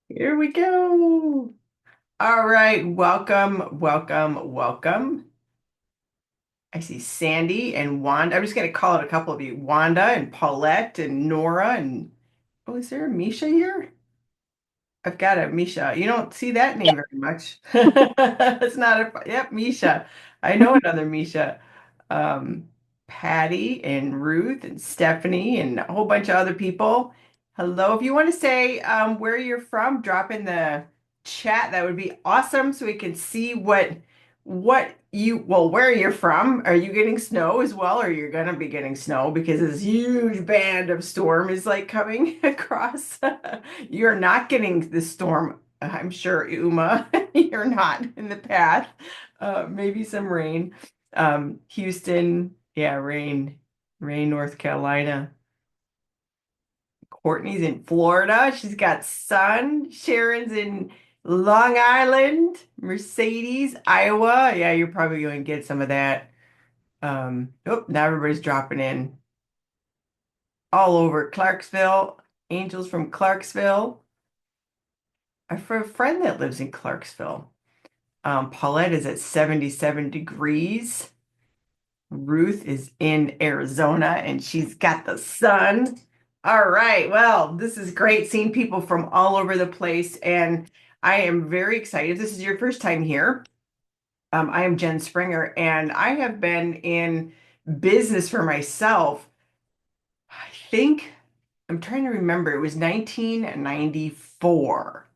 Here we go. All right, welcome, welcome, welcome. I see Sandy and Wanda. I'm just going to call it a couple of you. Wanda and Paulette and Nora and oh, is there a Misha here? I've got a Misha. You don't see that name very much. It's not a, yep, Misha. I know another Misha. Um, Patty and Ruth and Stephanie and a whole bunch of other people. Hello. If you want to say where you're from, drop in the chat. That would be awesome so we can see well, where you're from. Are you getting snow as well, or you're gonna be getting snow because this huge band of storm is like coming across? You're not getting the storm, I'm sure, Uma. You're not in the path. Maybe some rain. Houston, yeah, rain, North Carolina. Courtney's in Florida. She's got sun. Sharon's in Long Island. Mercedes, Iowa. Yeah, you're probably going to get some of that. Oh, now everybody's dropping in all over Clarksville. Angels from Clarksville. I have a friend that lives in Clarksville. Paulette is at 77 degrees. Ruth is in Arizona and she's got the sun. All right. Well, this is great seeing people from all over the place. And I am very excited. If this is your first time here, I am Jen Springer, and I have been in business for myself. I think I'm trying to remember, it was 1994.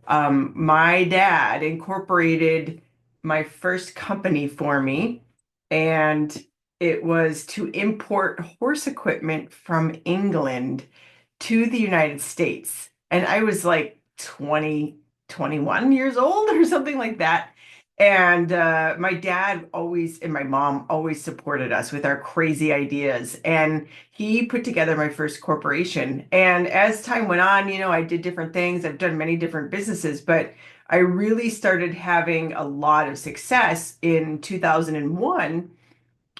My dad incorporated my first company for me, and it was to import horse equipment from England to the United States. And I was like 20, 21 years old or something like that. And my dad always and my mom always supported us with our crazy ideas. And he put together my first corporation. And as time went on, I did different things. I've done many different businesses, but I really started having a lot of success in 2001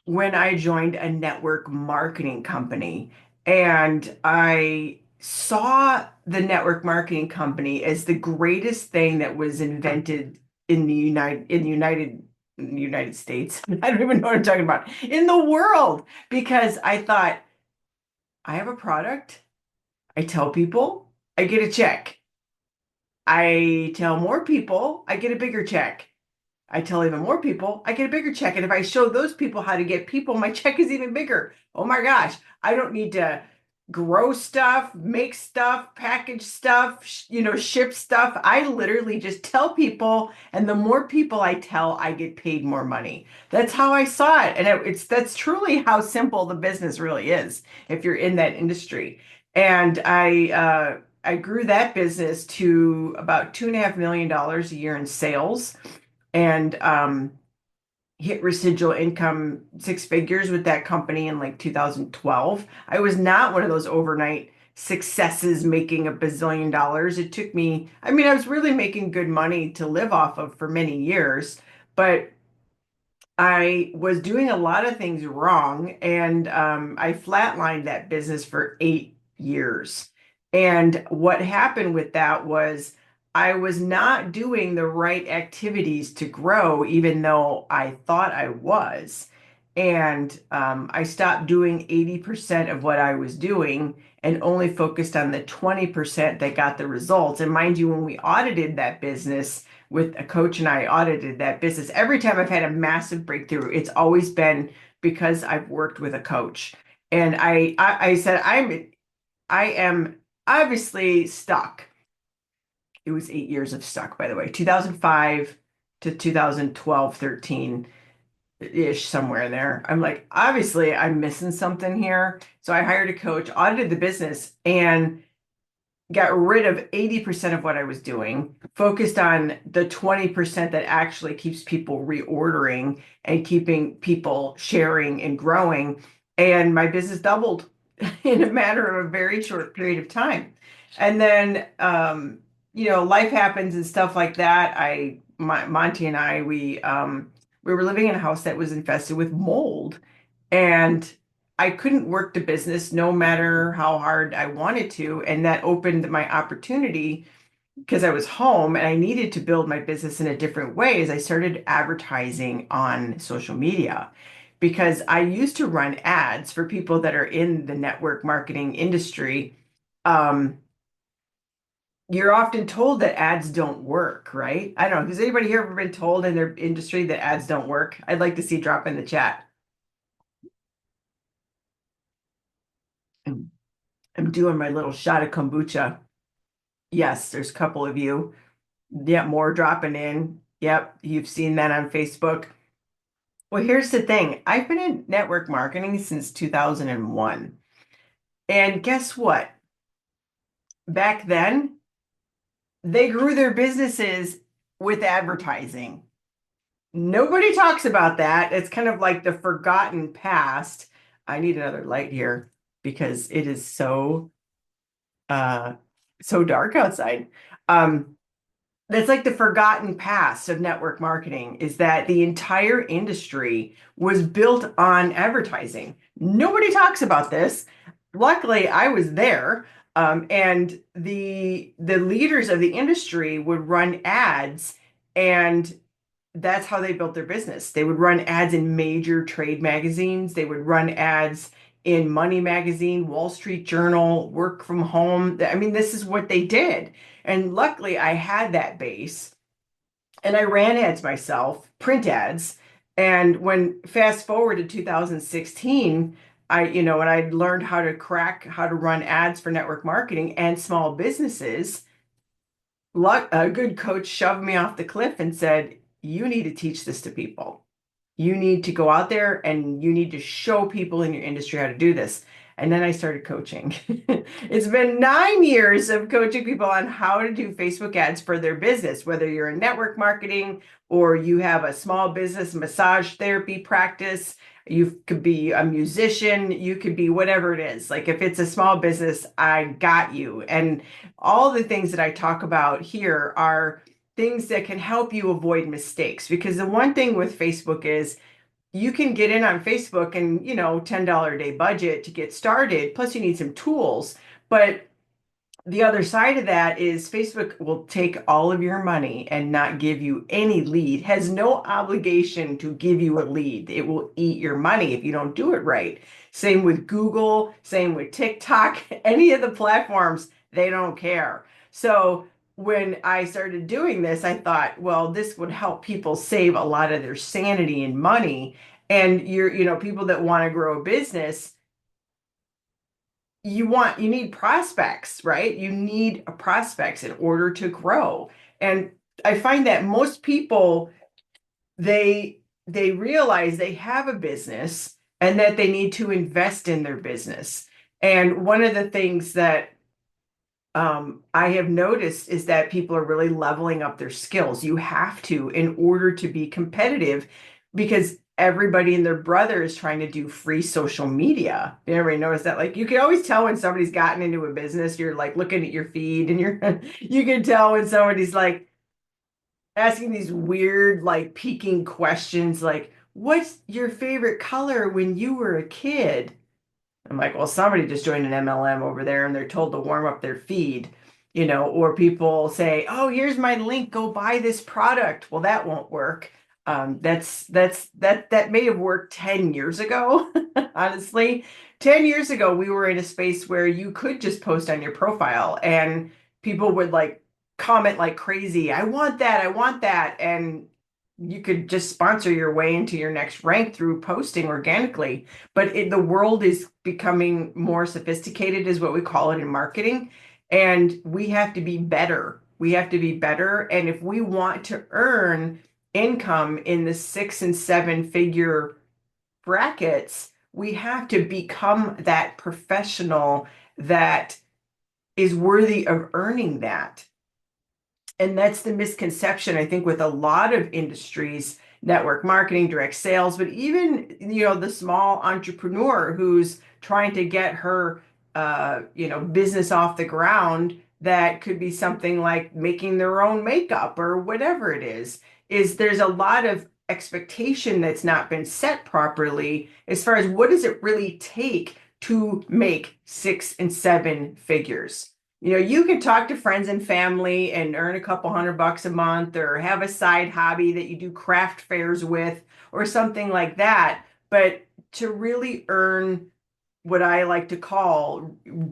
when I joined a network marketing company. And I saw the network marketing company as the greatest thing that was invented in the United States. I don't even know what I'm talking about. In the world, because I thought I have a product, I tell people, I get a check. I tell more people, I get a bigger check. I tell even more people, I get a bigger check. And if I show those people how to get people, my check is even bigger. Oh my gosh, I don't need to grow stuff, make stuff, package stuff, ship stuff. I literally just tell people, and the more people I tell, I get paid more money. That's how I saw it. And that's truly how simple the business really is if you're in that industry. And I grew that business to about $2.5 million a year in sales and hit residual income six figures with that company in like 2012. I was not one of those overnight successes making $1 bazillion. It took me, I mean, I was really making good money to live off of for many years, but I was doing a lot of things wrong, and I flatlined that business for 8 years. And what happened with that was I was not doing the right activities to grow, even though I thought I was. And I stopped doing 80% of what I was doing and only focused on the 20% that got the results. And mind you, when we audited that business, with a coach and I audited that business. Every time I've had a massive breakthrough, it's always been because I've worked with a coach. And I said, I am obviously stuck. It was 8 years of stuck, by the way, 2005 to 2012, 13 ish, somewhere in there. I'm like, obviously, I'm missing something here. So I hired a coach, audited the business, and got rid of 80% of what I was doing, focused on the 20% that actually keeps people reordering and keeping people sharing and growing. And my business doubled in a matter of a very short period of time. And then, life happens and stuff like that. Monty and I, we were living in a house that was infested with mold. And I couldn't work the business no matter how hard I wanted to. And that opened my opportunity because I was home and I needed to build my business in a different way as I started advertising on social media. Because I used to run ads for people that are in the network marketing industry. Um, you're often told that ads don't work, right? I don't know. Has anybody here ever been told in their industry that ads don't work? I'd like to see drop in the chat. I'm I'm doing my little shot of kombucha. Yes, there's a couple of you. Yeah, more dropping in. Yep, you've seen that on Facebook. Well, here's the thing. I've been in network marketing since 2001. And guess what? Back then, they grew their businesses with advertising. Nobody talks about that. It's kind of like the forgotten past. I need another light here because it is uh so dark outside. Um That's like the forgotten past of network marketing is that the entire industry was built on advertising. Nobody talks about this. Luckily, I was there, and the leaders of the industry would run ads, and that's how they built their business. They would run ads in major trade magazines. They would run ads in Money Magazine, Wall Street Journal, Work from Home. I mean, this is what they did. And luckily, I had that base and I ran ads myself, print ads. And when fast forward to 2016, and I learned how to run ads for network marketing and small businesses. A good coach shoved me off the cliff and said, "You need to teach this to people. You need to go out there and you need to show people in your industry how to do this." And then I started coaching. It's been 9 years of coaching people on how to do Facebook ads for their business, whether you're in network marketing or you have a small business massage therapy practice. You could be a musician, you could be whatever it is. Like if it's a small business, I got you. And all the things that I talk about here are things that can help you avoid mistakes. Because the one thing with Facebook is you can get in on Facebook and, $10 a day budget to get started. Plus, you need some tools. But the other side of that is Facebook will take all of your money and not give you any lead, has no obligation to give you a lead. It will eat your money if you don't do it right. Same with Google, same with TikTok, any of the platforms, they don't care. So when I started doing this, I thought, well, this would help people save a lot of their sanity and money. And people that want to grow a business you need prospects, right? You need prospects in order to grow. And I find that most people they realize they have a business and that they need to invest in their business. And one of the things that I have noticed is that people are really leveling up their skills. You have to in order to be competitive because everybody and their brother is trying to do free social media. You ever notice that? Like you can always tell when somebody's gotten into a business, you're like looking at your feed and you can tell when somebody's like asking these weird, like peeking questions like, what's your favorite color when you were a kid? I'm like, well, somebody just joined an MLM over there and they're told to warm up their feed, or people say, oh, here's my link, go buy this product. Well, that won't work. That may have worked 10 years ago, honestly. 10 years ago, we were in a space where you could just post on your profile and people would like comment like crazy. I want that. I want that. And you could just sponsor your way into your next rank through posting organically. But the world is becoming more sophisticated, is what we call it in marketing. And we have to be better. We have to be better. And if we want to earn income in the 6 and 7 figure brackets, we have to become that professional that is worthy of earning that. And that's the misconception, I think, with a lot of industries, network marketing, direct sales, but even, the small entrepreneur who's trying to get her, business off the ground that could be something like making their own makeup or whatever it is there's a lot of expectation that's not been set properly as far as what does it really take to make 6 and 7 figures. You can talk to friends and family and earn a couple $100 a month or have a side hobby that you do craft fairs with or something like that. But to really earn what I like to call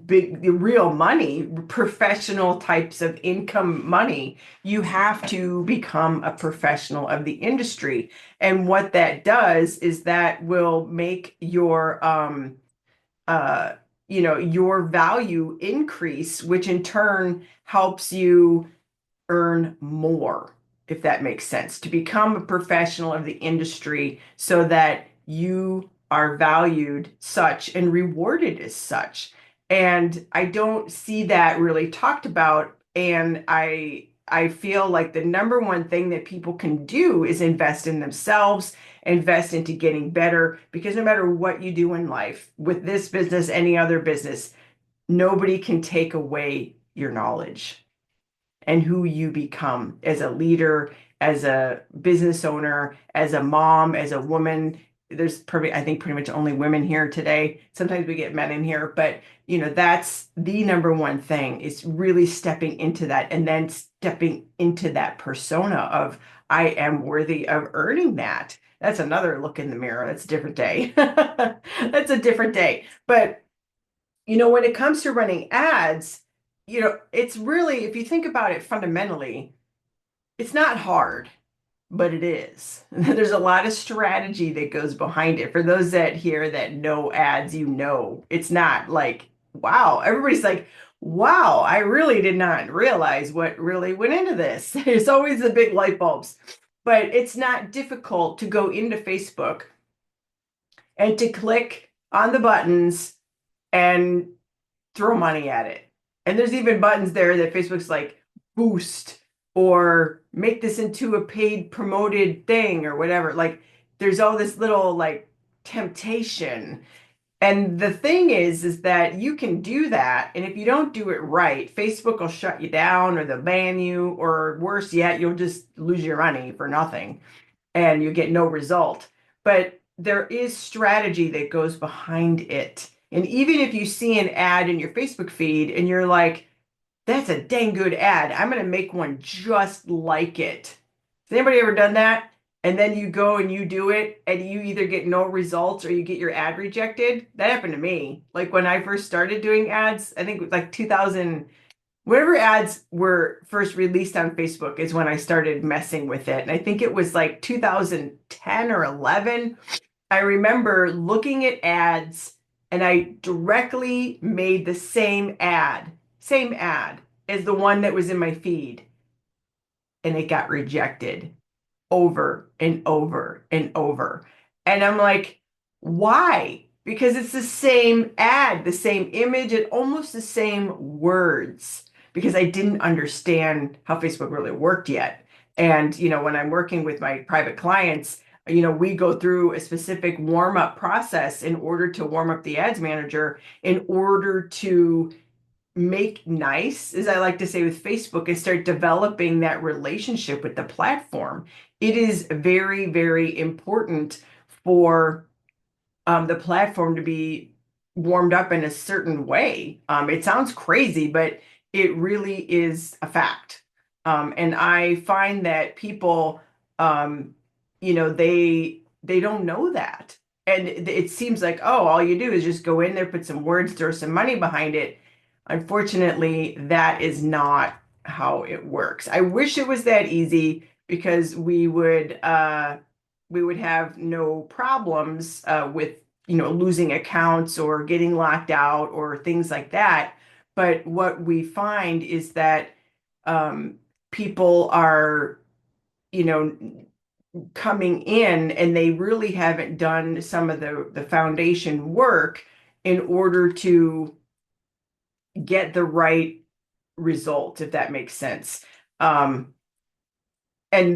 big, real money, professional types of income money, you have to become a professional of the industry. And what that does is that will make uh, your value increase, which in turn helps you earn more, if that makes sense, to become a professional of the industry so that you are valued such and rewarded as such. And I don't see that really talked about. And I feel like the number one thing that people can do is invest in themselves, invest into getting better, because no matter what you do in life, with this business, any other business, nobody can take away your knowledge and who you become as a leader, as a business owner, as a mom, as a woman. I think pretty much only women here today. Sometimes we get men in here, but that's the number one thing is really stepping into that and then stepping into that persona of I am worthy of earning that. That's another look in the mirror. That's a different day. That's a different day. But when it comes to running ads, it's really, if you think about it fundamentally, it's not hard, but it is. There's a lot of strategy that goes behind it. For those that hear that know ads, it's not like, wow, everybody's like, wow, I really did not realize what really went into this. It's always the big light bulbs, but it's not difficult to go into Facebook and to click on the buttons and throw money at it. And there's even buttons there that Facebook's like boost or make this into a paid promoted thing or whatever. Like there's all this little like temptation. And the thing is that you can do that. And if you don't do it right, Facebook will shut you down or they'll ban you, or worse yet, you'll just lose your money for nothing and you get no result. But there is strategy that goes behind it. And even if you see an ad in your Facebook feed and you're like, that's a dang good ad, I'm going to make one just like it. Has anybody ever done that? And then you go and you do it and you either get no results or you get your ad rejected. That happened to me. Like when I first started doing ads, I think it was like 2000, whenever ads were first released on Facebook is when I started messing with it. And I think it was like 2010 or 11. I remember looking at ads and I directly made the same ad as the one that was in my feed. And it got rejected over and over and over. And I'm like, why? Because it's the same ad, the same image, and almost the same words. Because I didn't understand how Facebook really worked yet. And, when I'm working with my private clients, we go through a specific warm-up process in order to warm up the ads manager, in order to make nice, as I like to say with Facebook, and start developing that relationship with the platform. It is very, very important for the platform to be warmed up in a certain way. It sounds crazy, but it really is a fact. And I find that people, they don't know that. And it seems like, oh, all you do is just go in there, put some words, throw some money behind it. Unfortunately, that is not how it works. I wish it was that easy because we would have no problems with losing accounts or getting locked out or things like that. But what we find is that people are you know coming in and they really haven't done some of the foundation work in order to get the right result, if that makes sense. And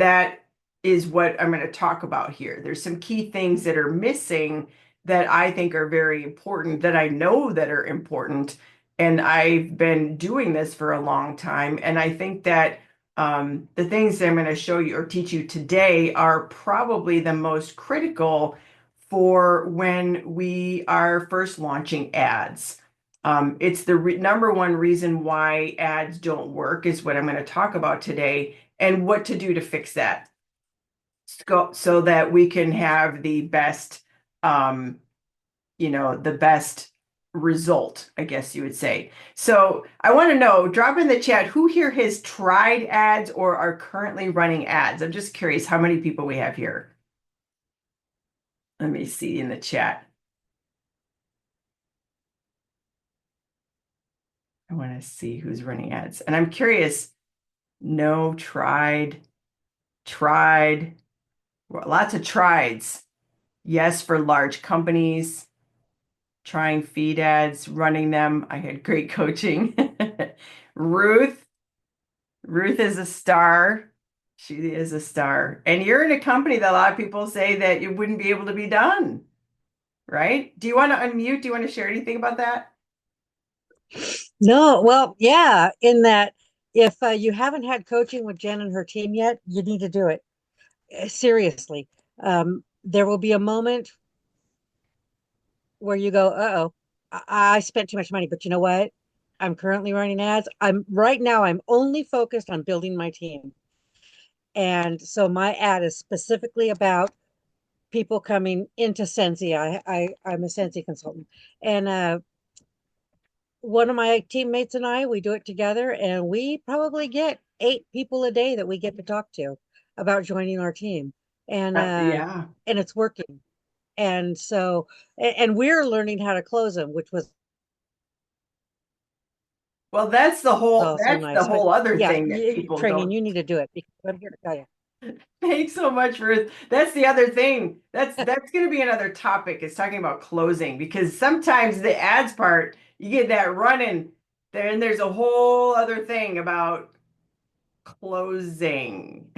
that is what I'm going to talk about here. There's some key things that are missing that I think are very important, that I know that are important. And I've been doing this for a long time. And I think that The things that I'm going to show you or teach you today are probably the most critical for when we are first launching ads. It's the number one reason why ads don't work is what I'm going to talk about today and what to do to fix that so that we can have the best, um, the best result, I guess you would say. So I want to know, drop in the chat, who here has tried ads or are currently running ads? I'm just curious how many people we have here. Let me see in the chat. I want to see who's running ads. And I'm curious, no, tried, lots of trieds. Yes, for large companies, trying feed ads, running them. I had great coaching. Ruth, Ruth is a star. She is a star. And you're in a company that a lot of people say that it wouldn't be able to be done, right? Do you want to unmute? Do you want to share anything about that? No, well, yeah, in that if you haven't had coaching with Jen and her team yet, you need to do it. Seriously. There will be a moment where you go, uh-oh, I spent too much money, but you know what? I'm currently running ads. I'm only focused on building my team. And so my ad is specifically about people coming into Sensi. I'm a Sensi consultant. And one of my teammates and we do it together, and we probably get 8 people a day that we get to talk to about joining our team. And Yeah. and it's working. And so and we're learning how to close them, which was Well, that's the whole also that's the nice. But whole other yeah, thing that people training, don't. you need to do it because I'm here to tell you. Thanks so much, Ruth. That's the other thing. That's going to be another topic is talking about closing because sometimes the ads part, you get that running, then there's a whole other thing about closing.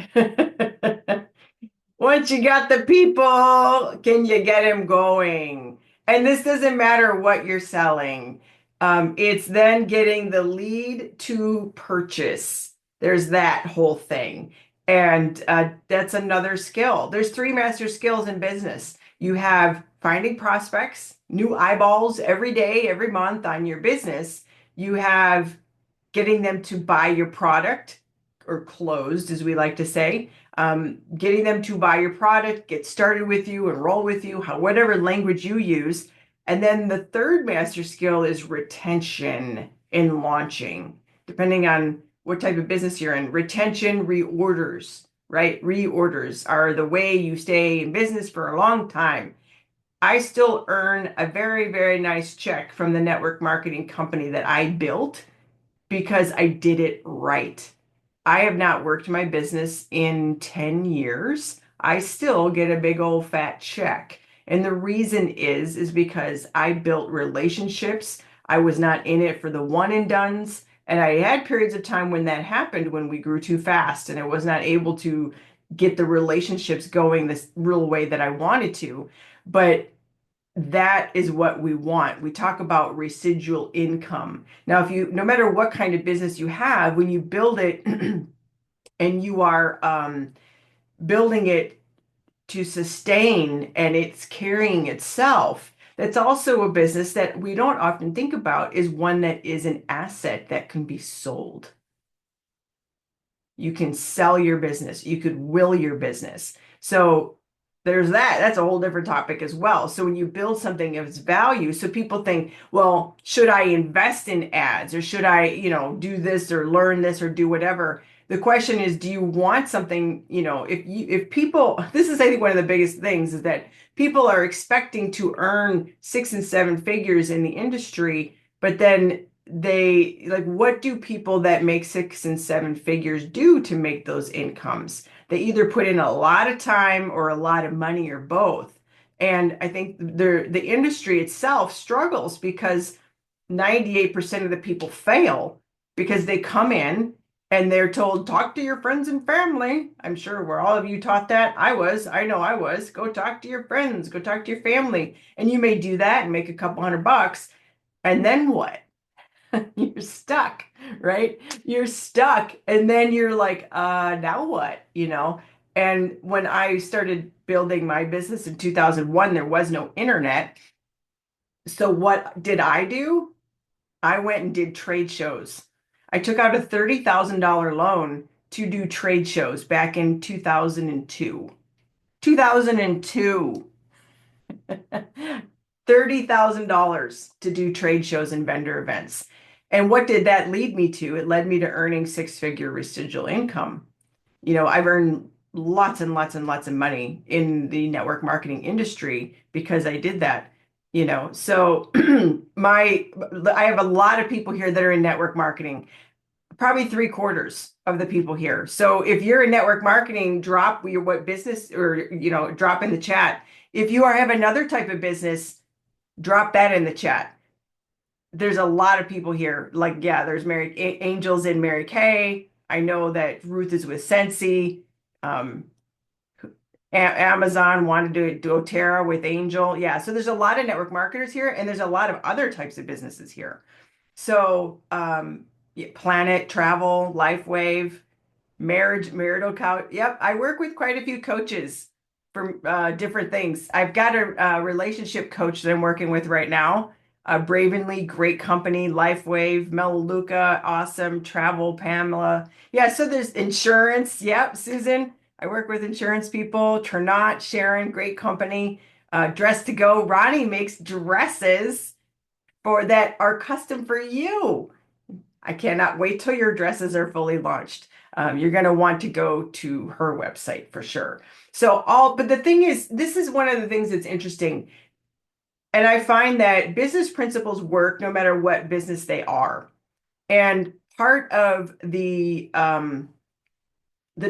Once you got the people, can you get them going? And this doesn't matter what you're selling. It's then getting the lead to purchase. There's that whole thing. And that's another skill. There's three master skills in business. You have finding prospects, new eyeballs every day, every month on your business. You have getting them to buy your product or closed, as we like to say, getting them to buy your product, get started with you, enroll with you, whatever language you use. And then the third master skill is retention in launching, depending on what type of business you're in. Retention, reorders, right? Reorders are the way you stay in business for a long time. I still earn a very, very nice check from the network marketing company that I built because I did it right. I have not worked my business in 10 years. I still get a big old fat check. And the reason is because I built relationships. I was not in it for the one and dones. And I had periods of time when that happened when we grew too fast and I was not able to get the relationships going this real way that I wanted to. But that is what we want. We talk about residual income. Now, no matter what kind of business you have, when you build it and you are building it to sustain and it's carrying itself, that's also a business that we don't often think about is one that is an asset that can be sold. You can sell your business. You could will your business. So there's that. That's a whole different topic as well. So when you build something of its value, so people think, well, should I invest in ads or should I, do this or learn this or do whatever? The question is, do you want something, if people, this is, I think, one of the biggest things is that people are expecting to earn 6 and 7 figures in the industry, but then they like what do people that make 6 and 7 figures do to make those incomes? They either put in a lot of time or a lot of money or both. And I think the industry itself struggles because 98% of the people fail because they come in and they're told, talk to your friends and family. I'm sure where all of you taught that. I know I was. Go talk to your friends, go talk to your family. And you may do that and make a couple $100. And then what? You're stuck, right? You're stuck. And then you're like, now what? And when I started building my business in 2001, there was no internet. So what did I do? I went and did trade shows. I took out a $30,000 loan to do trade shows back in 2002. 2002. $30,000 to do trade shows and vendor events. And what did that lead me to? It led me to earning six-figure residual income. I've earned lots and lots and lots of money in the network marketing industry because I did that. So I have a lot of people here that are in network marketing, probably three-quarters of the people here. So if you're in network marketing, drop your what business or drop in the chat. If you have another type of business, drop that in the chat. There's a lot of people here. Like, yeah, there's Angel's in Mary Kay. I know that Ruth is with Sensi. Um, Amazon wanted to do doTERRA with Angel. Yeah, so there's a lot of network marketers here, and there's a lot of other types of businesses here. So, yeah, Planet, Travel, LifeWave, marital couch. Yep, I work with quite a few coaches for different things. I've got a relationship coach that I'm working with right now. Bravenly, great company. LifeWave, Melaleuca, awesome. Travel, Pamela. Yeah, so there's insurance. Yep, Susan. I work with insurance people. Ternat, Sharon, great company. Dress to Go. Ronnie makes dresses for that are custom for you. I cannot wait till your dresses are fully launched. You're going to want to go to her website for sure. But the thing is, this is one of the things that's interesting. And I find that business principles work no matter what business they are. And part of the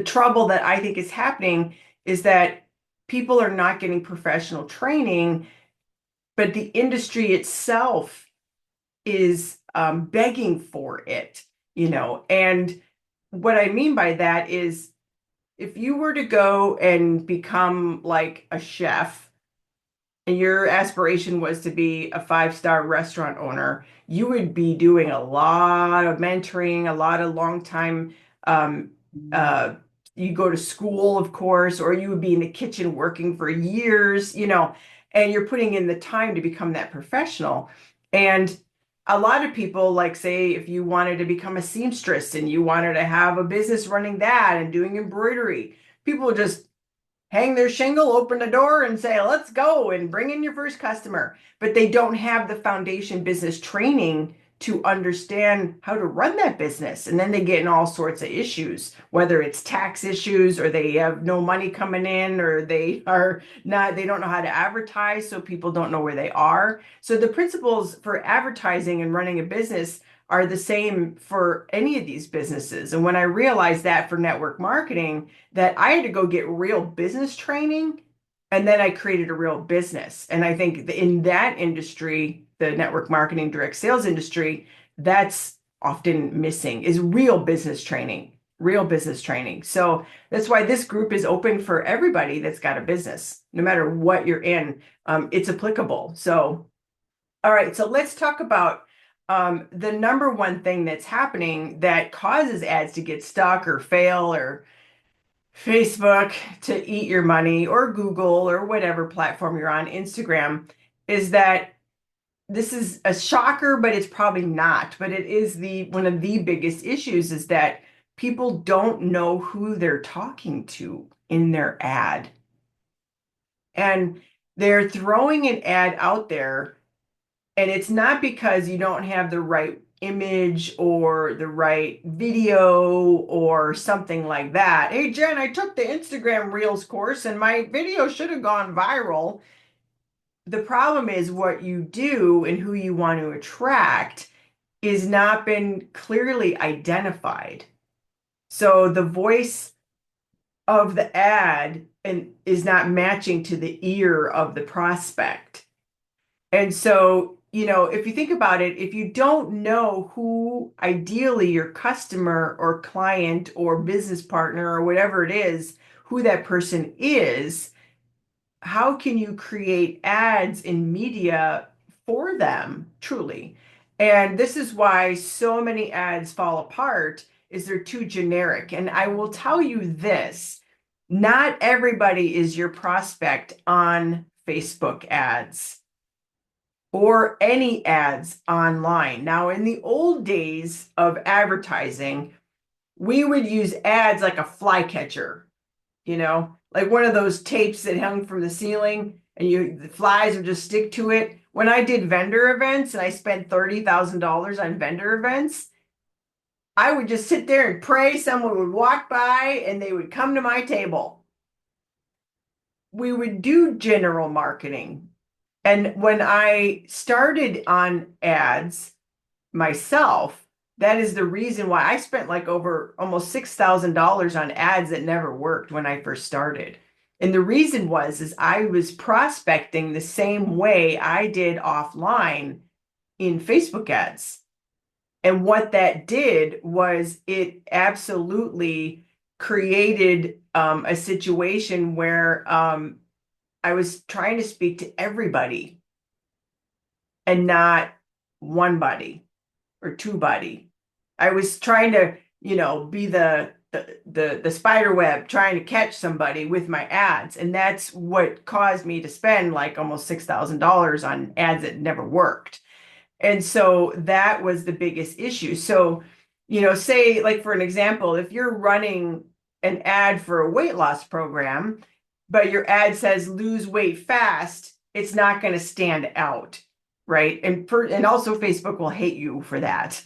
trouble that I think is happening is that people are not getting professional training, but the industry itself is begging for it, And what I mean by that is if you were to go and become like a chef and your aspiration was to be a five-star restaurant owner, you would be doing a lot of mentoring, a lot of long time. Um, uh, you go to school, of course, or you would be in the kitchen working for years, and you're putting in the time to become that professional. And a lot of people, like, say, if you wanted to become a seamstress and you wanted to have a business running that and doing embroidery, people just hang their shingle, open the door, and say, let's go and bring in your first customer. But they don't have the foundation business training to understand how to run that business. And then they get in all sorts of issues, whether it's tax issues or they have no money coming in or they don't know how to advertise, so people don't know where they are. So the principles for advertising and running a business are the same for any of these businesses. And when I realized that for network marketing, that I had to go get real business training, and then I created a real business. And I think in that industry, the network marketing direct sales industry, that's often missing is real business training, real business training. So that's why this group is open for everybody that's got a business, no matter what you're in. It's applicable. So, all right, so let's talk about the number one thing that's happening that causes ads to get stuck or fail, or Facebook to eat your money, or Google, or whatever platform you're on, Instagram, is that this is a shocker, but it's probably not. But it is one of the biggest issues is that people don't know who they're talking to in their ad. And they're throwing an ad out there, and it's not because you don't have the right image or the right video or something like that. Hey, Jen, I took the Instagram Reels course and my video should have gone viral. The problem is what you do and who you want to attract is not been clearly identified. So the voice of the ad is not matching to the ear of the prospect. And so, if you think about it, if you don't know who ideally your customer or client or business partner or whatever it is, who that person is, how can you create ads in media for them truly? And this is why so many ads fall apart is they're too generic. And I will tell you this, not everybody is your prospect on Facebook ads or any ads online. Now, in the old days of advertising, we would use ads like a flycatcher, like one of those tapes that hung from the ceiling and the flies would just stick to it. When I did vendor events and I spent $30,000 on vendor events, I would just sit there and pray someone would walk by and they would come to my table. We would do general marketing. And when I started on ads myself, that is the reason why I spent like over almost $6,000 on ads that never worked when I first started. And the reason is I was prospecting the same way I did offline in Facebook ads. And what that did was it absolutely created a situation where I was trying to speak to everybody and not one body or two body. I was trying to, be the spider web trying to catch somebody with my ads. And that's what caused me to spend like almost $6,000 on ads that never worked. And so that was the biggest issue. So, say like for an example, if you're running an ad for a weight loss program, but your ad says lose weight fast, it's not going to stand out, right? And also Facebook will hate you for that.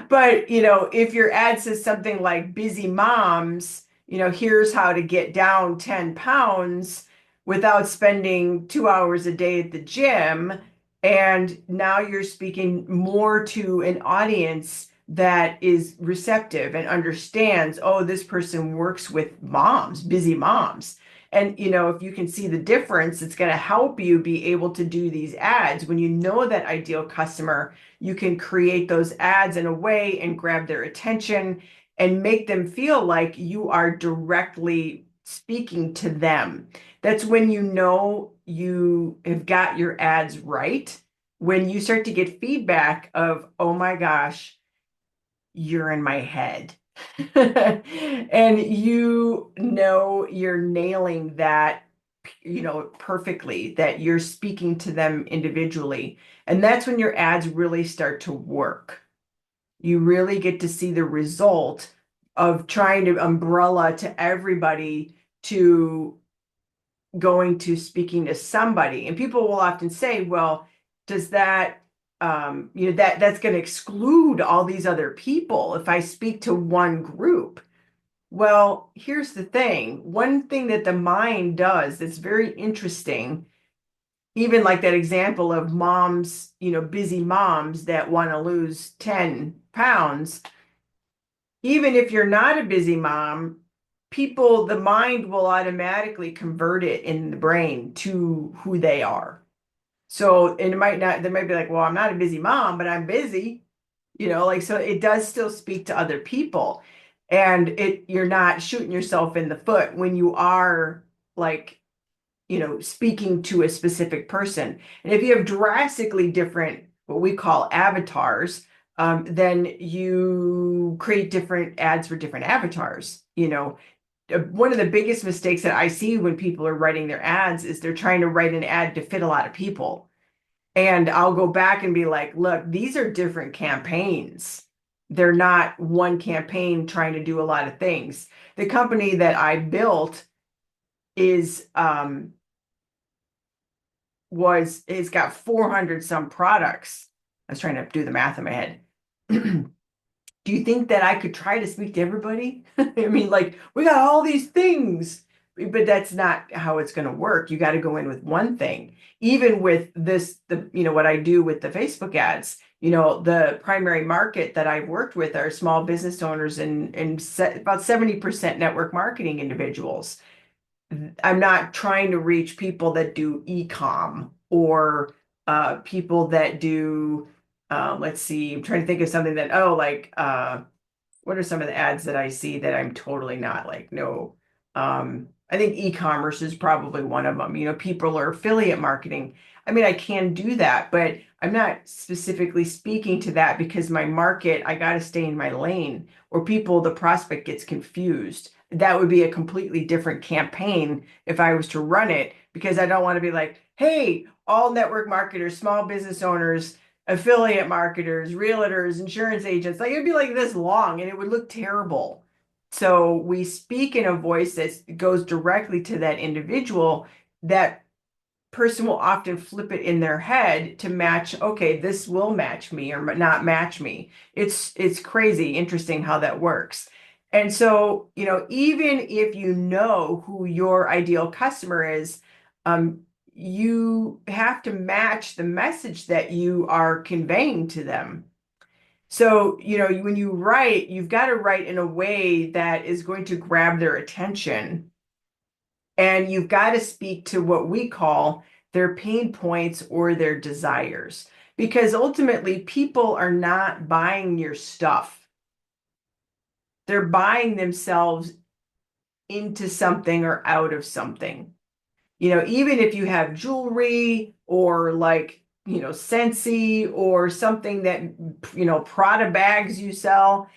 But, if your ad says something like busy moms, here's how to get down 10 pounds without spending 2 hours a day at the gym, and now you're speaking more to an audience that is receptive and understands, oh, this person works with moms, busy moms. And, if you can see the difference, it's going to help you be able to do these ads. When you know that ideal customer, you can create those ads in a way and grab their attention and make them feel like you are directly speaking to them. That's when you know you have got your ads right. When you start to get feedback of, oh my gosh, you're in my head. And you're nailing that, perfectly, that you're speaking to them individually. And that's when your ads really start to work. You really get to see the result of trying to umbrella to everybody to going to speaking to somebody. And people will often say, well, does that that's going to exclude all these other people if I speak to one group? Well, here's the thing. One thing that the mind does that's very interesting, even like that example of moms, busy moms that want to lose 10 pounds, even if you're not a busy mom, the mind will automatically convert it in the brain to who they are. So, and they might be like, well, I'm not a busy mom, but I'm busy, like, so it does still speak to other people. And you're not shooting yourself in the foot when you are like, speaking to a specific person. And if you have drastically different, what we call avatars, then you create different ads for different avatars. One of the biggest mistakes that I see when people are writing their ads is they're trying to write an ad to fit a lot of people. And I'll go back and be like, look, these are different campaigns. They're not one campaign trying to do a lot of things. The company that I built is it's got 400 some products. I was trying to do the math in my head. Do you think that I could try to speak to everybody? I mean, like, we got all these things, but that's not how it's going to work. You got to go in with one thing. Even with what I do with the Facebook ads, the primary market that I've worked with are small business owners and about 70% network marketing individuals. I'm not trying to reach people that do e-com or people that do, let's see, I'm trying to think of something that, what are some of the ads that I see that I'm totally not like, no. I think e-commerce is probably one of them. People are affiliate marketing. I mean, I can do that, but I'm not specifically speaking to that because my market, I got to stay in my lane, or the prospect gets confused. That would be a completely different campaign if I was to run it, because I don't want to be like, hey, all network marketers, small business owners, affiliate marketers, realtors, insurance agents. Like, it'd be like this long and it would look terrible. So we speak in a voice that goes directly to that individual. That person will often flip it in their head to match, okay, this will match me or not match me. It's crazy interesting how that works. And so, even if you know who your ideal customer is, you have to match the message that you are conveying to them. So, when you write, you've got to write in a way that is going to grab their attention. And you've got to speak to what we call their pain points or their desires. Because ultimately, people are not buying your stuff, they're buying themselves into something or out of something. Even if you have jewelry or like, Scentsy or something that, Prada bags you sell,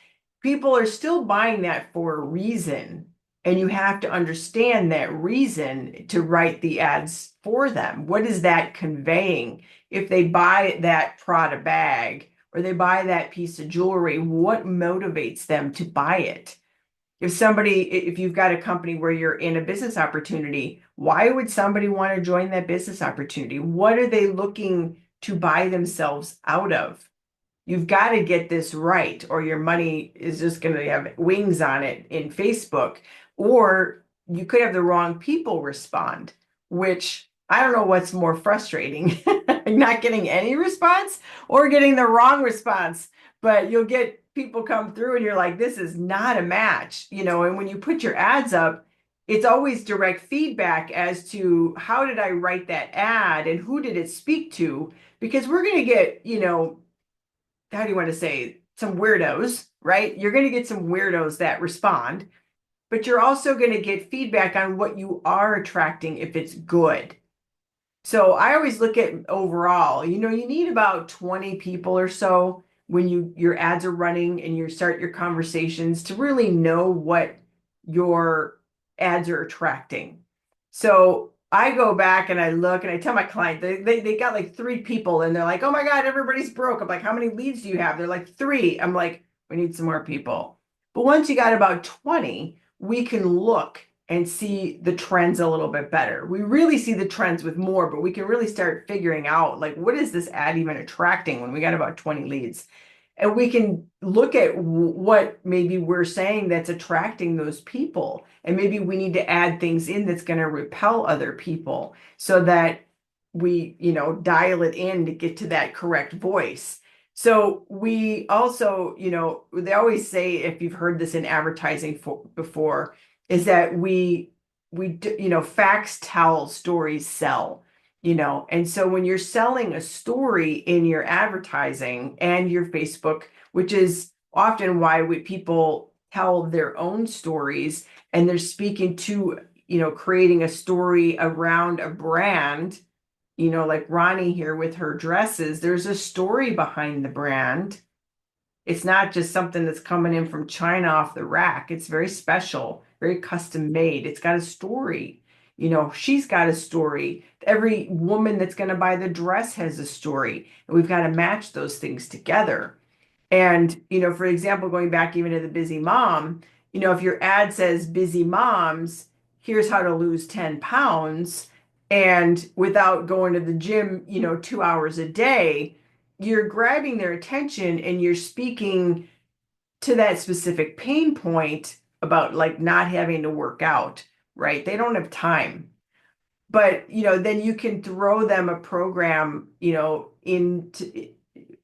people are still buying that for a reason. And you have to understand that reason to write the ads for them. What is that conveying? If they buy that Prada bag or they buy that piece of jewelry, what motivates them to buy it? If you've got a company where you're in a business opportunity, why would somebody want to join that business opportunity? What are they looking to buy themselves out of? You've got to get this right, or your money is just going to have wings on it in Facebook. Or you could have the wrong people respond, which I don't know what's more frustrating, not getting any response or getting the wrong response. But you'll get people come through and you're like, this is not a match, and when you put your ads up, it's always direct feedback as to how did I write that ad and who did it speak to? Because we're going to get, how do you want to say, some weirdos, right? You're going to get some weirdos that respond, but you're also going to get feedback on what you are attracting if it's good. So I always look at overall, you need about 20 people or so when your ads are running and you start your conversations to really know what your ads are attracting. So I go back and I look and I tell my client they got like 3 people and they're like, oh my God, everybody's broke. I'm like, how many leads do you have? They're like 3. I'm like, we need some more people. But once you got about 20, we can look and see the trends a little bit better. We really see the trends with more, but we can really start figuring out like, what is this ad even attracting when we got about 20 leads? And we can look at what maybe we're saying that's attracting those people. And maybe we need to add things in that's going to repel other people so that we, dial it in to get to that correct voice. So we also, they always say, if you've heard this in advertising before, is that facts tell, stories sell. And so when you're selling a story in your advertising and your Facebook, which is often why people tell their own stories, and they're speaking to, creating a story around a brand, like Ronnie here with her dresses, there's a story behind the brand. It's not just something that's coming in from China off the rack. It's very special, very custom made. It's got a story. She's got a story. Every woman that's going to buy the dress has a story. And we've got to match those things together. And, for example, going back even to the busy mom, if your ad says busy moms, here's how to lose 10 pounds, and without going to the gym, 2 hours a day, you're grabbing their attention and you're speaking to that specific pain point about like not having to work out, right? They don't have time. But, then you can throw them a program,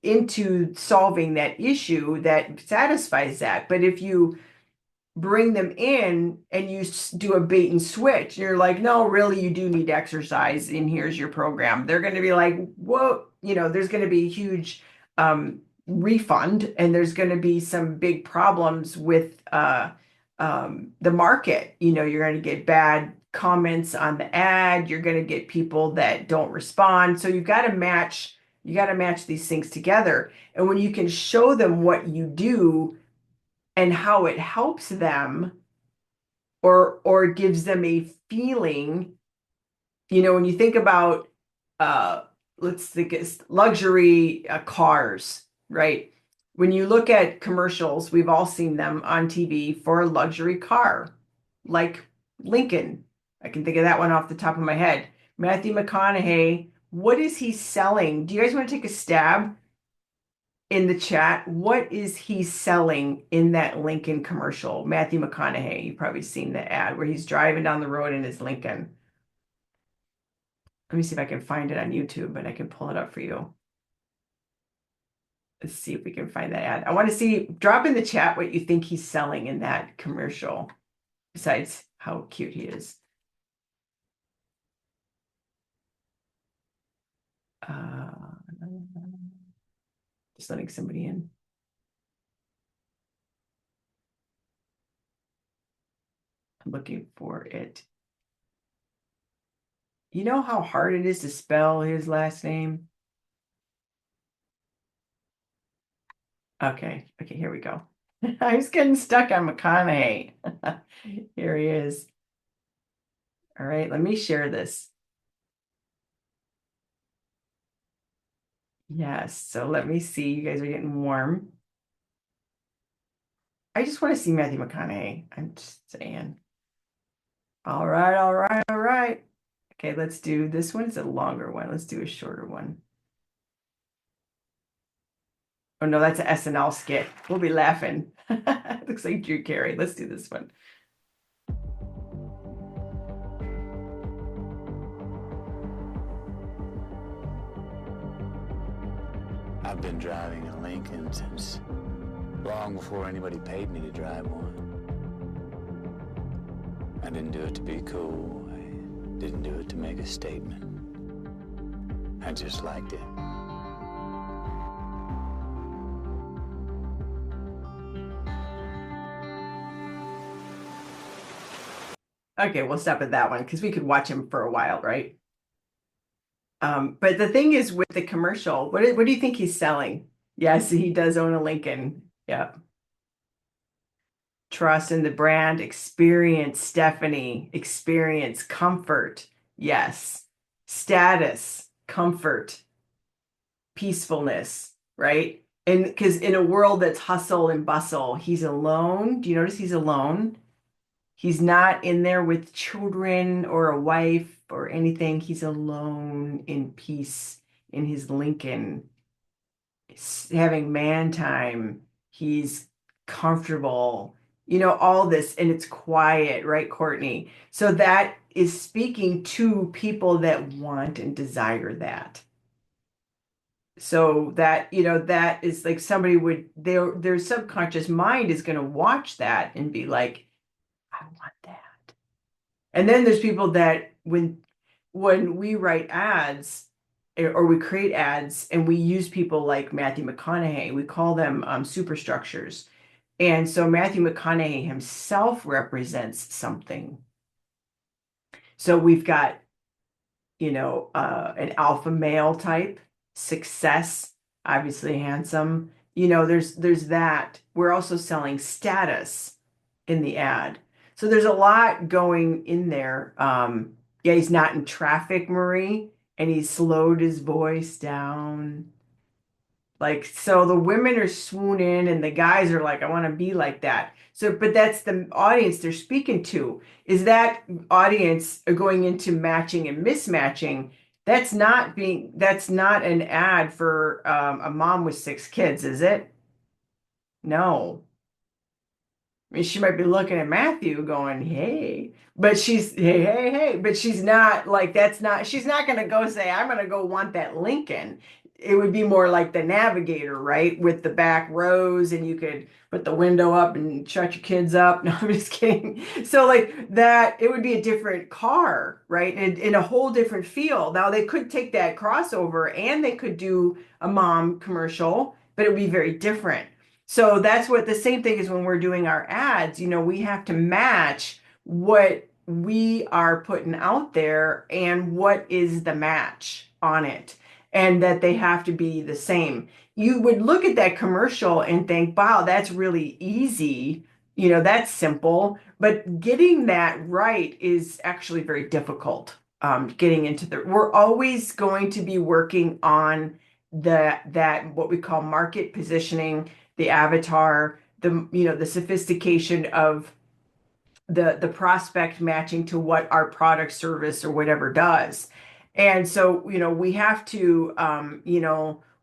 into solving that issue that satisfies that. But if you bring them in and you do a bait and switch, you're like, no, really, you do need exercise, and here's your program. They're going to be like, whoa, there's going to be a huge refund, and there's going to be some big problems with the market. You're going to get bad comments on the ad. You're going to get people that don't respond. So you got to match these things together. And when you can show them what you do and how it helps them or gives them a feeling, when you think about uh let's think it's luxury cars, right? When you look at commercials, we've all seen them on TV for a luxury car, like Lincoln. I can think of that one off the top of my head. Matthew McConaughey, what is he selling? Do you guys want to take a stab in the chat? What is he selling in that Lincoln commercial? Matthew McConaughey, you've probably seen the ad where he's driving down the road in his Lincoln. Let me see if I can find it on YouTube and I can pull it up for you. Let's see if we can find that ad. I want to see, drop in the chat what you think he's selling in that commercial, besides how cute he is. Just letting somebody in. I'm looking for it. You know how hard it is to spell his last name? Okay, here we go. I was getting stuck on McConaughey. Here he is. All right, let me share this. Yes, so let me see. You guys are getting warm. I just want to see Matthew McConaughey. I'm just saying. All right, all right, all right. Okay, let's do this one. It's a longer one. Let's do a shorter one. Oh no, that's an SNL skit. We'll be laughing. Looks like Drew Carey. Let's do this one. I've been driving a Lincoln since long before anybody paid me to drive one. I didn't do it to be cool. I didn't do it to make a statement. I just liked it. Okay, we'll stop at that one because we could watch him for a while, right? But the thing is with the commercial, what do you think he's selling? Yes, he does own a Lincoln. Yeah. Trust in the brand, experience, Stephanie, experience, comfort. Yes. Status, comfort, peacefulness, right? And because in a world that's hustle and bustle, he's alone. Do you notice he's alone? He's not in there with children or a wife or anything. He's alone in peace in his Lincoln, having man time. He's comfortable, all this, and it's quiet, right, Courtney? So that is speaking to people that want and desire that. So that is like somebody would, their subconscious mind is going to watch that and be like, I want that. And then there's people that when we write ads or we create ads and we use people like Matthew McConaughey, we call them superstructures. And so Matthew McConaughey himself represents something. So we've got, an alpha male type, success, obviously handsome. There's that. We're also selling status in the ad. So there's a lot going in there. Yeah, he's not in traffic, Marie, and he slowed his voice down. Like, so the women are swooning and the guys are like, I want to be like that. So, but that's the audience they're speaking to. Is that audience going into matching and mismatching? That's not an ad for a mom with 6 kids, is it? No. I mean, she might be looking at Matthew going, hey, but hey, but she's not like, she's not going to go say, I'm going to go want that Lincoln. It would be more like the Navigator, right? With the back rows and you could put the window up and shut your kids up. No, I'm just kidding. So like that, it would be a different car, right? And in a whole different feel. Now they could take that crossover and they could do a mom commercial, but it would be very different. So that's what the same thing is when we're doing our ads, we have to match what we are putting out there and what is the match on it, and that they have to be the same. You would look at that commercial and think, wow, that's really easy. That's simple, but getting that right is actually very difficult. Getting into we're always going to be working on that what we call market positioning, the avatar, the sophistication of the prospect matching to what our product, service, or whatever does. And so, we have to,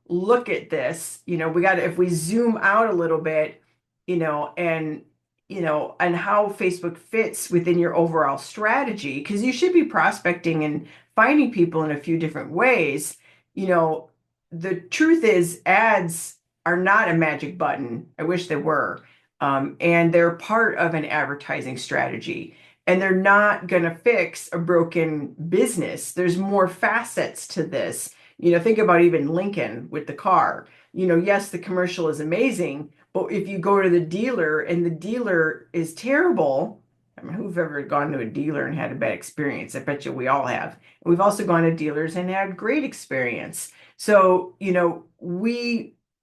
look at this. We got to, if we zoom out a little bit, and and how Facebook fits within your overall strategy, because you should be prospecting and finding people in a few different ways. You know, the truth is, ads are not a magic button. I wish they were. And they're part of an advertising strategy. And they're not going to fix a broken business. There's more facets to this. Think about even Lincoln with the car. Yes, the commercial is amazing, but if you go to the dealer and the dealer is terrible, I mean, who've ever gone to a dealer and had a bad experience? I bet you we all have. We've also gone to dealers and had great experience. So,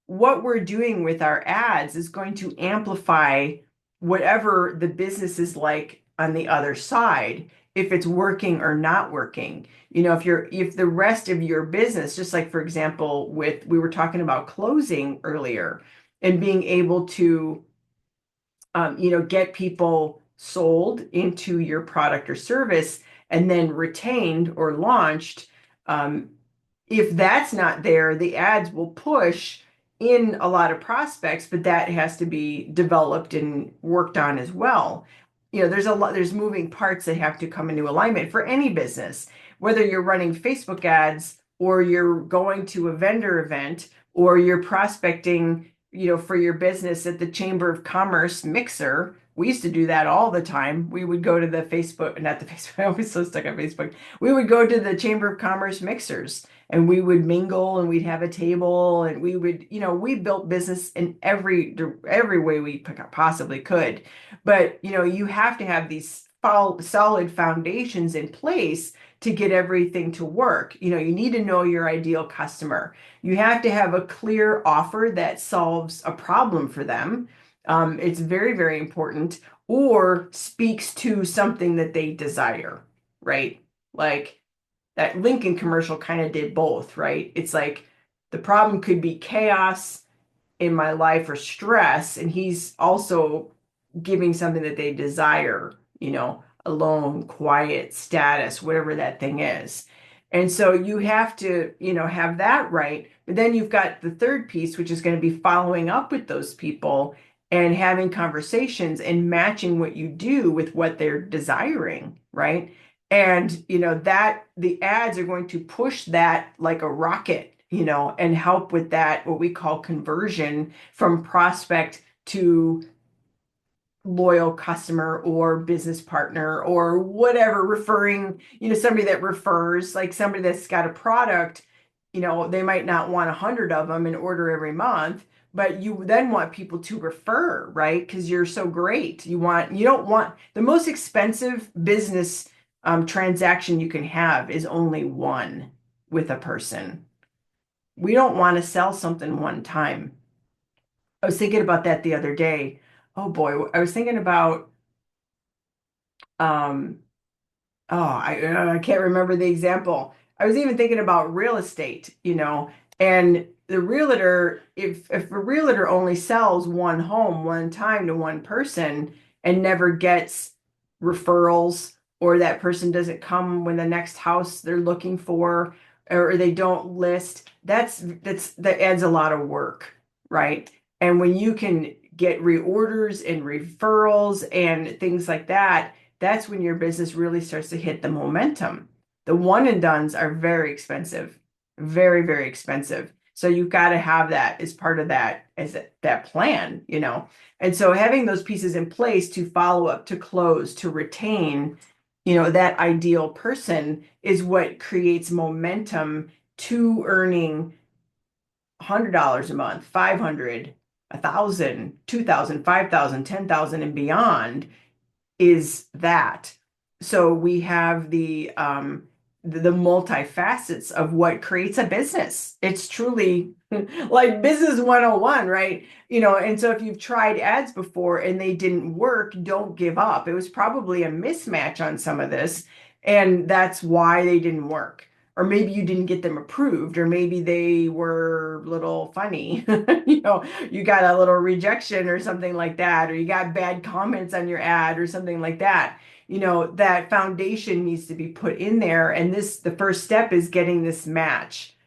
what we're doing with our ads is going to amplify whatever the business is like on the other side, if it's working or not working. If the rest of your business, just like for example, we were talking about closing earlier and being able to get people sold into your product or service and then retained or launched. If that's not there, the ads will push in a lot of prospects, but that has to be developed and worked on as well. There's moving parts that have to come into alignment for any business, whether you're running Facebook ads or you're going to a vendor event or you're prospecting, for your business at the Chamber of Commerce mixer. We used to do that all the time. We would go to the Facebook, not the Facebook, I was so stuck on Facebook. We would go to the Chamber of Commerce mixers and we would mingle and we'd have a table and we would, we built business in every way we possibly could. But, you have to have these solid foundations in place to get everything to work. You need to know your ideal customer. You have to have a clear offer that solves a problem for them. It's very, very important, or speaks to something that they desire, right? Like that Lincoln commercial kind of did both, right? It's like the problem could be chaos in my life or stress, and he's also giving something that they desire, alone, quiet, status, whatever that thing is. And so you have to, have that right. But then you've got the third piece, which is going to be following up with those people and having conversations and matching what you do with what they're desiring, right? And, that the ads are going to push that like a rocket, and help with that, what we call conversion from prospect to loyal customer or business partner or whatever, referring, somebody that refers, like somebody that's got a product, they might not want 100 of them and order every month, but you then want people to refer, right? Because you're so great. You don't want the most expensive business transaction you can have is only one with a person. We don't want to sell something one time. I was thinking about that the other day. Oh boy, I was thinking about um I can't remember the example. I was even thinking about real estate, and the realtor, if a realtor only sells one home one time to one person and never gets referrals, or that person doesn't come when the next house they're looking for, or they don't list, that adds a lot of work, right? And when you can get reorders and referrals and things like that, that's when your business really starts to hit the momentum. The one and dones are very expensive, very, very expensive. So you've got to have that as part of that, as that plan, And so having those pieces in place to follow up, to close, to retain, that ideal person is what creates momentum to earning $100 a month, 500, 1,000, 2,000, 5,000, 10,000 and beyond is that. So we have the multifacets of what creates a business. It's truly like business 101, right? And so if you've tried ads before and they didn't work, don't give up. It was probably a mismatch on some of this, and that's why they didn't work. Or maybe you didn't get them approved, or maybe they were a little funny. You got a little rejection or something like that, or you got bad comments on your ad or something like that. That foundation needs to be put in there. And the first step is getting this match,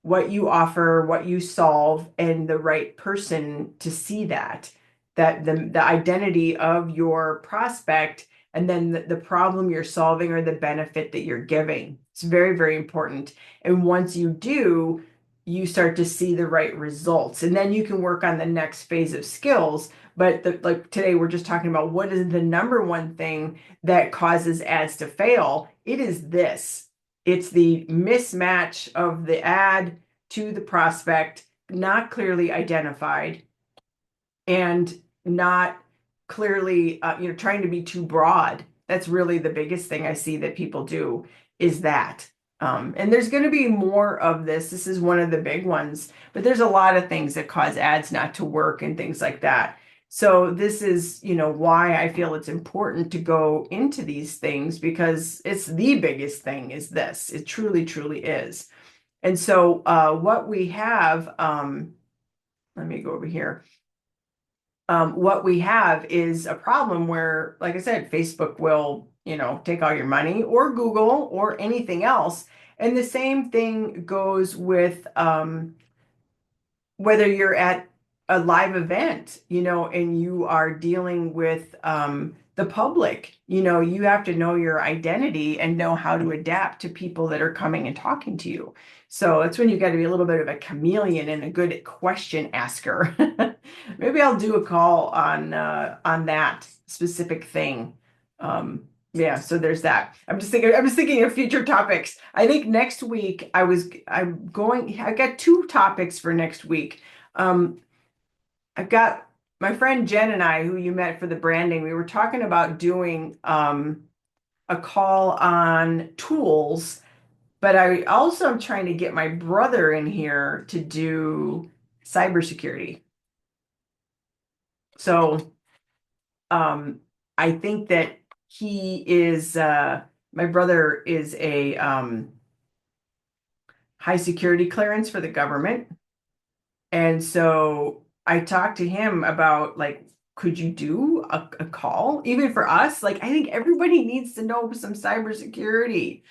what you offer, what you solve, and the right person to see that the identity of your prospect, and then the problem you're solving or the benefit that you're giving. It's very, very important. And once you do, you start to see the right results. And then you can work on the next phase of skills. But like today, we're just talking about what is the number one thing that causes ads to fail. It is this. It's the mismatch of the ad to the prospect, not clearly identified, and not clearly, trying to be too broad. That's really the biggest thing I see that people do is that. And there's going to be more of this. This is one of the big ones, but there's a lot of things that cause ads not to work and things like that. So this is, why I feel it's important to go into these things, because it's the biggest thing is this. It truly, truly is. And so what we have, let me go over here. What we have is a problem where, like I said, Facebook will, take all your money, or Google, or anything else. And the same thing goes with whether you're at a live event, and you are dealing with the public. You have to know your identity and know how to adapt to people that are coming and talking to you. So that's when you got to be a little bit of a chameleon and a good question asker. Maybe I'll do a call on that specific thing. Yeah, so there's that. I'm just thinking of future topics. I think next week I've got two topics for next week. I've got my friend Jen and I, who you met for the branding, we were talking about doing a call on tools, but I also am trying to get my brother in here to do cybersecurity. So I think that he is my brother is a high security clearance for the government. And so I talked to him about, like, could you do a call even for us? Like, I think everybody needs to know some cybersecurity.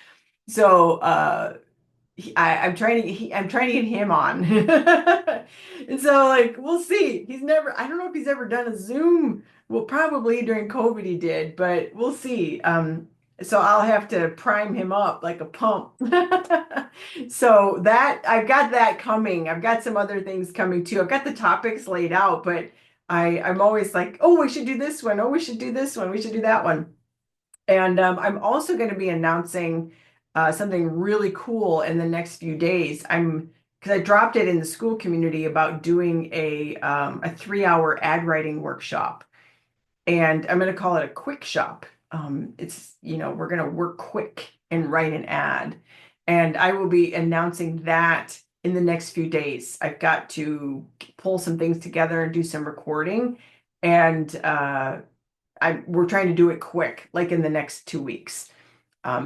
So I'm trying to get him on. And so, like, we'll see. I don't know if he's ever done a Zoom. Well, probably during COVID he did, but we'll see. So I'll have to prime him up like a pump. So that I've got that coming. I've got some other things coming too. I've got the topics laid out, but I'm always like, oh, we should do this one. Oh, we should do this one. We should do that one. And I'm also going to be announcing something really cool in the next few days. Because I dropped it in the Skool Community about doing a 3-hour ad writing workshop, and I'm going to call it a quick shop. It's, we're going to work quick and write an ad, and I will be announcing that in the next few days. I've got to pull some things together and do some recording, and we're trying to do it quick, like in the next 2 weeks.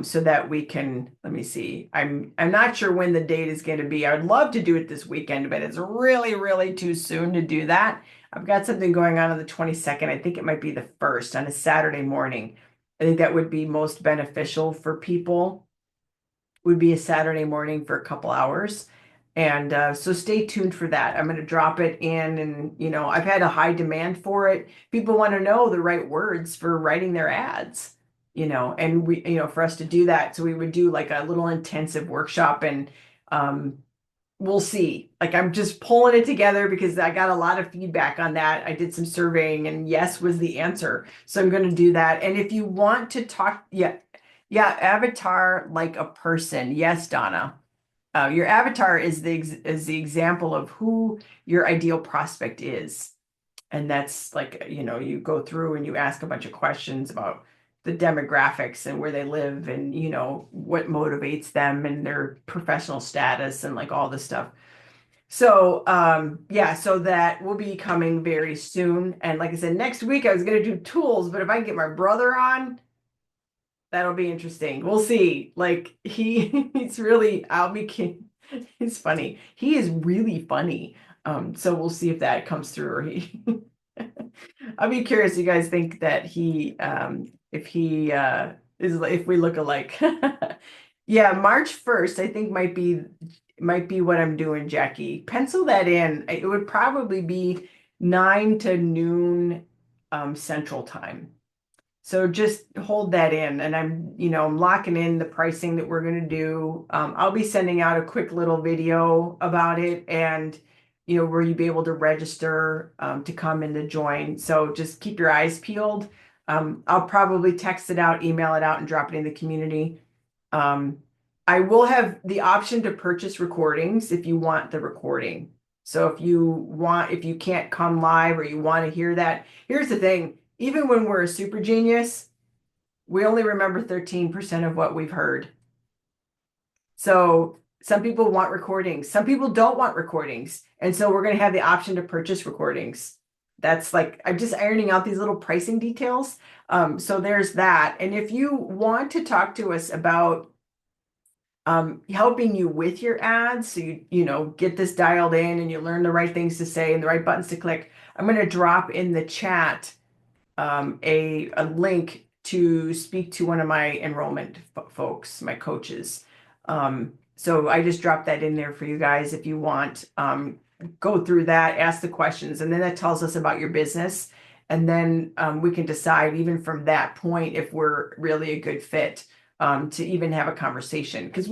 So that we can, let me see. I'm not sure when the date is going to be. I would love to do it this weekend, but it's really, really too soon to do that. I've got something going on the 22nd. I think it might be the 1st on a Saturday morning. I think that would be most beneficial for people. Would be a Saturday morning for a couple hours. And so stay tuned for that. I'm going to drop it in, and I've had a high demand for it. People want to know the right words for writing their ads. And we, for us to do that. So we would do like a little intensive workshop, and we'll see. Like, I'm just pulling it together because I got a lot of feedback on that. I did some surveying, and yes was the answer. So I'm going to do that. And if you want to talk, yeah, avatar like a person. Yes, Donna. Your avatar is the example of who your ideal prospect is. And that's like, you go through and you ask a bunch of questions about the demographics and where they live and, what motivates them and their professional status and like all this stuff. So, yeah, so that will be coming very soon. And like I said, next week I was going to do tools, but if I can get my brother on, that'll be interesting. We'll see. Like he's really, I'll be kidding. He's funny. He is really funny. So we'll see if that comes through or he I'll be curious. You guys think that if he if we look alike? Yeah, March 1st, I think might be what I'm doing, Jackie. Pencil that in. It would probably be 9 to noon Central Time. So just hold that in, and I'm locking in the pricing that we're going to do. I'll be sending out a quick little video about it, and where you be able to register to come and to join. So just keep your eyes peeled. I'll probably text it out, email it out, and drop it in the community. I will have the option to purchase recordings if you want the recording. So if you can't come live or you want to hear that, here's the thing. Even when we're a super genius, we only remember 13% of what we've heard. So some people want recordings. Some people don't want recordings. And so we're going to have the option to purchase recordings. That's like, I'm just ironing out these little pricing details. So there's that. And if you want to talk to us about helping you with your ads, so you get this dialed in and you learn the right things to say and the right buttons to click, I'm going to drop in the chat a link to speak to one of my enrollment folks, my coaches. So I just dropped that in there for you guys if you want. Go through that, ask the questions, and then that tells us about your business. And then we can decide even from that point if we're really a good fit to even have a conversation. Because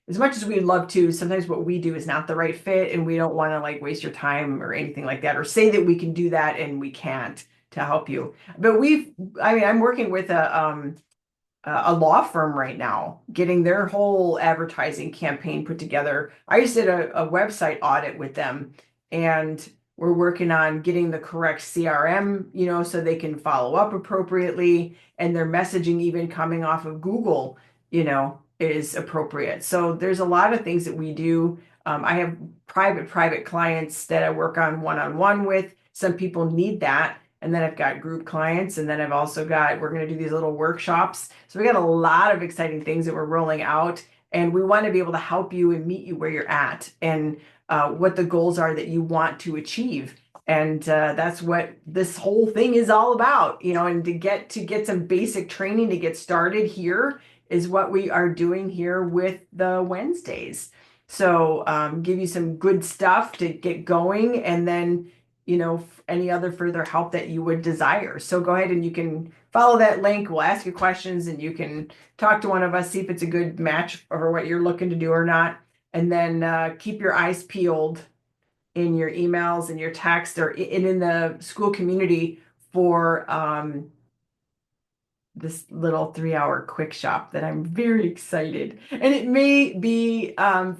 as much as we'd love to, sometimes what we do is not the right fit, and we don't want to like waste your time or anything like that, or say that we can do that and we can't to help you. But I'm working with a law firm right now, getting their whole advertising campaign put together. I just did a website audit with them, and we're working on getting the correct CRM, so they can follow up appropriately, and their messaging even coming off of Google, is appropriate. So there's a lot of things that we do. I have private clients that I work on one-on-one with. Some people need that. And then I've got group clients, and then we're going to do these little workshops. So we got a lot of exciting things that we're rolling out, and we want to be able to help you and meet you where you're at and what the goals are that you want to achieve. And that's what this whole thing is all about, and to get some basic training to get started here is what we are doing here with the Wednesdays. So give you some good stuff to get going, and then any other further help that you would desire. So go ahead and you can follow that link. We'll ask you questions and you can talk to one of us, see if it's a good match for what you're looking to do or not. And then keep your eyes peeled in your emails and your text or in the Skool Community for this little 3-hour quick shop that I'm very excited. And it may be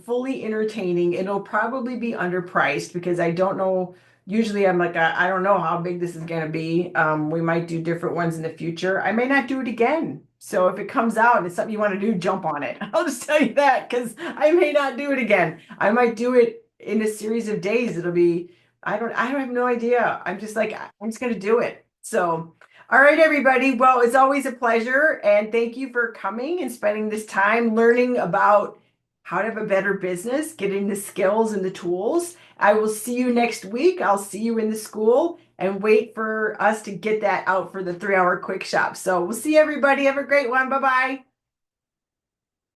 fully entertaining. It'll probably be underpriced because I don't know. Usually I'm like, I don't know how big this is going to be. We might do different ones in the future. I may not do it again. So if it comes out and it's something you want to do, jump on it. I'll just tell you that because I may not do it again. I might do it in a series of days. It'll be, I have no idea. I'm just like, I'm just going to do it. So, all right, everybody. Well, it's always a pleasure. And thank you for coming and spending this time learning about how to have a better business, getting the skills and the tools. I will see you next week. I'll see you in the school and wait for us to get that out for the 3-hour quick shop. So we'll see everybody. Have a great one. Bye-bye.